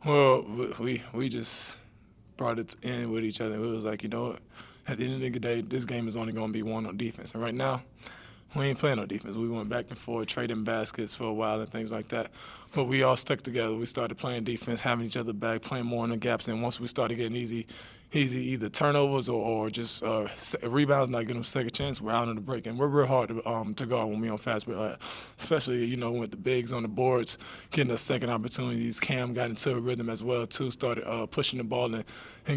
Well, we just brought it in with each other. It was like, at the end of the day, this game is only going to be won on defense. And right now, we ain't playing on defense. We went back and forth, trading baskets for a while and things like that. But we all stuck together. We started playing defense, having each other back, playing more in the gaps. And once we started getting easy either turnovers or just rebounds, not getting them a second chance, we're out on the break. And we're real hard to guard when we on fast break, especially with the bigs on the boards, getting us second opportunities. Cam got into a rhythm as well too, started pushing the ball and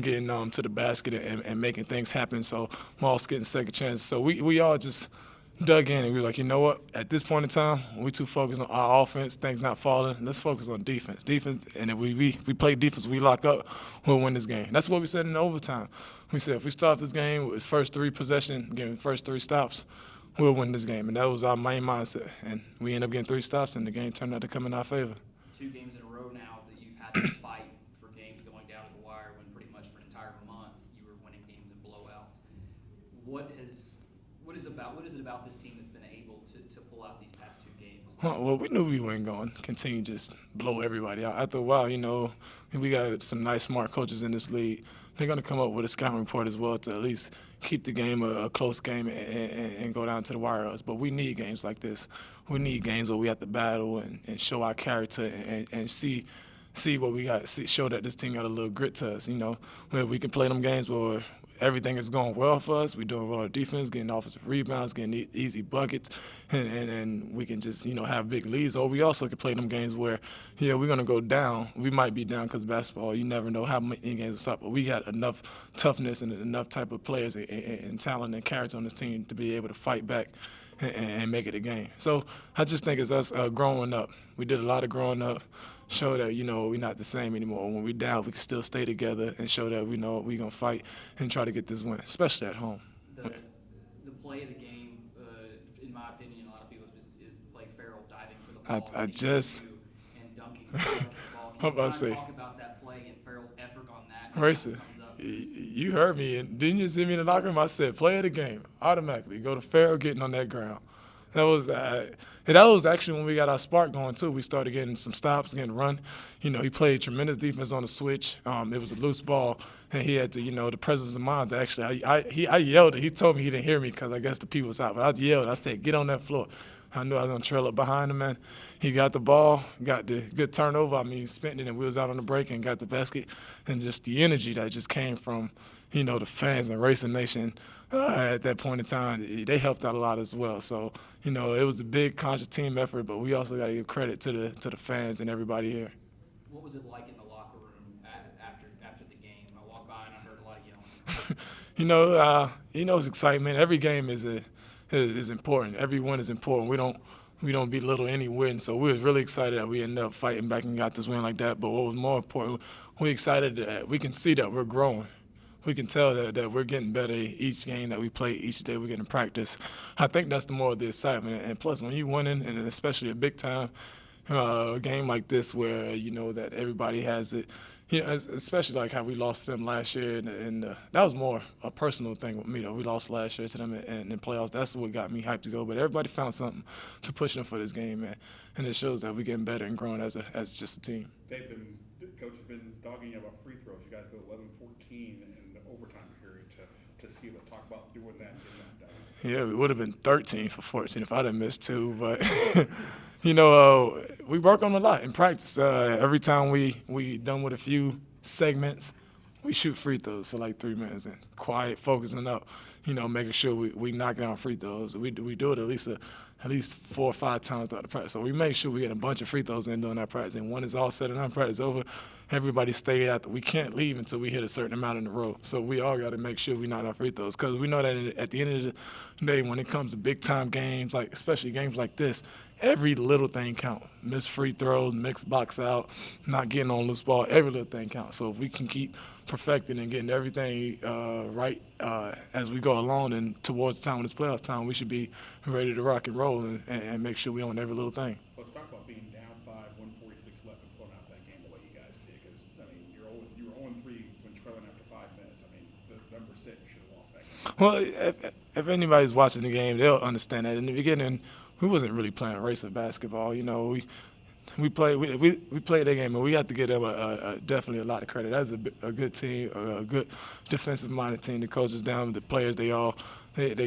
getting to the basket and making things happen. So Moss getting second chances. So we all just dug in and we were like, you know what? At this point in time, we too focused on our offense, things not falling. Let's focus on defense. Defense, and if we play defense, we lock up, we'll win this game. That's what we said in the overtime. We said if we start this game with first three possession, getting first three stops, we'll win this game. And that was our main mindset. And we ended up getting three stops, and the game turned out to come in our favor. 2 games in a row now that you've had to fight for games going down to the wire when pretty much for an entire month you were winning games in blowouts. What is it about this team that's been able to pull out these past 2 games? Well, we knew we weren't going to continue to just blow everybody out. After a while, we got some nice, smart coaches in this league. They're going to come up with a scouting report as well to at least keep the game a close game and go down to the wire. But we need games like this. We need games where we have to battle and show our character and see what we got, show that this team got a little grit to us, where we can play them games where everything is going well for us. We're doing well on defense, getting offensive rebounds, getting easy buckets, and we can just, have big leads. Or we also can play them games where, we're going to go down. We might be down because basketball, you never know how many games will stop. But we got enough toughness and enough type of players and talent and character on this team to be able to fight back and make it a game. So I just think it's us growing up. We did a lot of growing up. Show that, we're not the same anymore. When we're down, we can still stay together and show that we know we're going to fight and try to get this win, especially at home. The play of the game, in my opinion, a lot of people is like Farrell diving for the ball. I just and dunking the ball. I'm about to say, talk about that play and Farrell's effort on that. Racing. You heard me, and didn't you see me in the locker room? I said, play of the game, automatically. Go to Farrell getting on that ground. That was actually when we got our spark going too. We started getting some stops, getting run. He played tremendous defense on the switch. It was a loose ball, and he had the presence of mind to actually. I yelled it. He told me he didn't hear me because I guess the people was out. But I yelled. I said, "Get on that floor." I knew I was gonna trail up behind him, man. He got the ball, got the good turnover. I mean, he spent it, and we was out on the break and got the basket, and just the energy that just came from, the fans and Racing Nation. At that point in time, they helped out a lot as well. So, it was a big conscious team effort, but we also got to give credit to the fans and everybody here. What was it like in the locker room after the game? I walked by and I heard a lot of yelling. It's excitement. Every game is important. Every win is important. We don't belittle any win. So we were really excited that we ended up fighting back and got this win like that. But what was more important, we excited that we can see that we're growing. We can tell that we're getting better each game that we play, each day we're getting practice. I think that's the more of the excitement. And plus, when you're winning, and especially a big-time game like this where, that everybody has it, especially like how we lost to them last year. And that was more a personal thing with me, though. We lost last year to them in the playoffs. That's what got me hyped to go. But everybody found something to push them for this game, man. And it shows that we're getting better and growing as just a team. Coach has been dogging you about free throws. You guys go 11-14 in the overtime period to see what talk about doing that and getting that done. Yeah, we would have been 13 for 14 if I didn't miss 2. But, we work on a lot in practice. Every time we done with a few segments, we shoot free throws for like 3 minutes and quiet, focusing up, making sure we knock down free throws. We do it at least 4 or 5 times throughout the practice. So we make sure we get a bunch of free throws in during that practice. And when it's all said and done, practice over, everybody stay after. We can't leave until we hit a certain amount in the row. So we all got to make sure we knock down free throws because we know that at the end of the day, when it comes to big-time games, like especially games like this, every little thing counts. Missed free throws, mixed box out, not getting on loose ball, every little thing counts. So if we can keep perfecting and getting everything right as we go along and towards the time when it's playoff time, we should be ready to rock and roll and make sure we own every little thing. Let's talk about being down 5, 146 left and pulling out that game the way you guys did. Because, you were 0-3 when trailing after 5 minutes. The number 6, you should have lost that game. Well, if anybody's watching the game, they'll understand that. In the beginning, we wasn't really playing racer basketball. we played that game, and we have to give them definitely a lot of credit. That's a good team, a good defensive-minded team. The coaches down, the players, they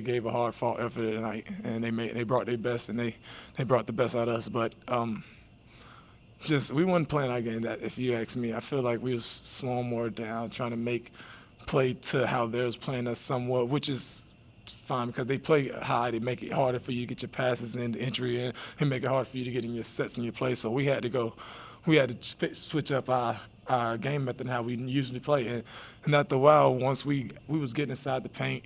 gave a hard-fought effort tonight, and they brought their best, and they brought the best out of us. But we weren't playing our game. That, if you ask me, I feel like we was slowing more down, trying to make play to how they was playing us somewhat, which is fine because they play high. They make it harder for you to get your passes in, the entry in, and make it hard for you to get in your sets and your play. So we had to switch up our game method and how we usually play. And after a while, once we was getting inside the paint,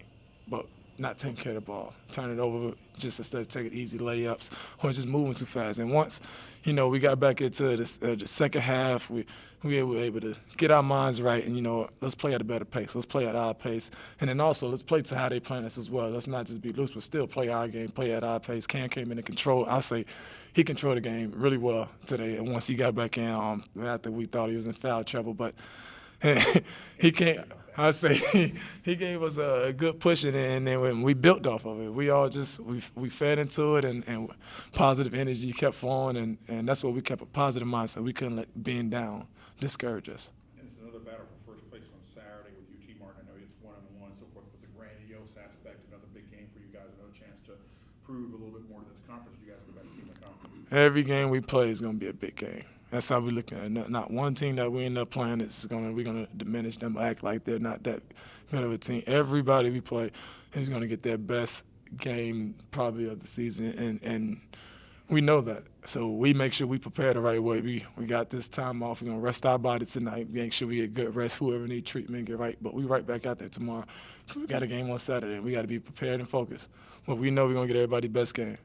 but not taking care of the ball, turn it over just instead of taking easy layups or just moving too fast. And once, we got back into the second half, we were able to get our minds right and, let's play at a better pace. Let's play at our pace. And then also let's play to how they playing us as well. Let's not just be loose, but still play our game, play at our pace. Cam came in and control. I'll say he controlled the game really well today. And once he got back in, after we thought he was in foul trouble, but he can't. I say he gave us a good push, and then when we built off of it, we all we fed into it, and positive energy kept flowing, and that's what we kept, a positive mindset. We couldn't let being down discourage us. And it's another battle for first place on Saturday with UT Martin. I know it's 1-1, so forth, but the grandiose aspect, another big game for you guys, another chance to prove a little bit more to this conference. You guys are the best team in the conference. Every game we play is going to be a big game. That's how we're looking at it. Not one team that we end up playing we're gonna diminish them, act like they're not that good of a team. Everybody we play is gonna get their best game probably of the season, and we know that. So we make sure we prepare the right way. We got this time off. We're gonna rest our bodies tonight. Make sure we get good rest. Whoever needs treatment, get right. But we right back out there tomorrow. So we got a game on Saturday, and we got to be prepared and focused. But we know we're gonna get everybody's best game.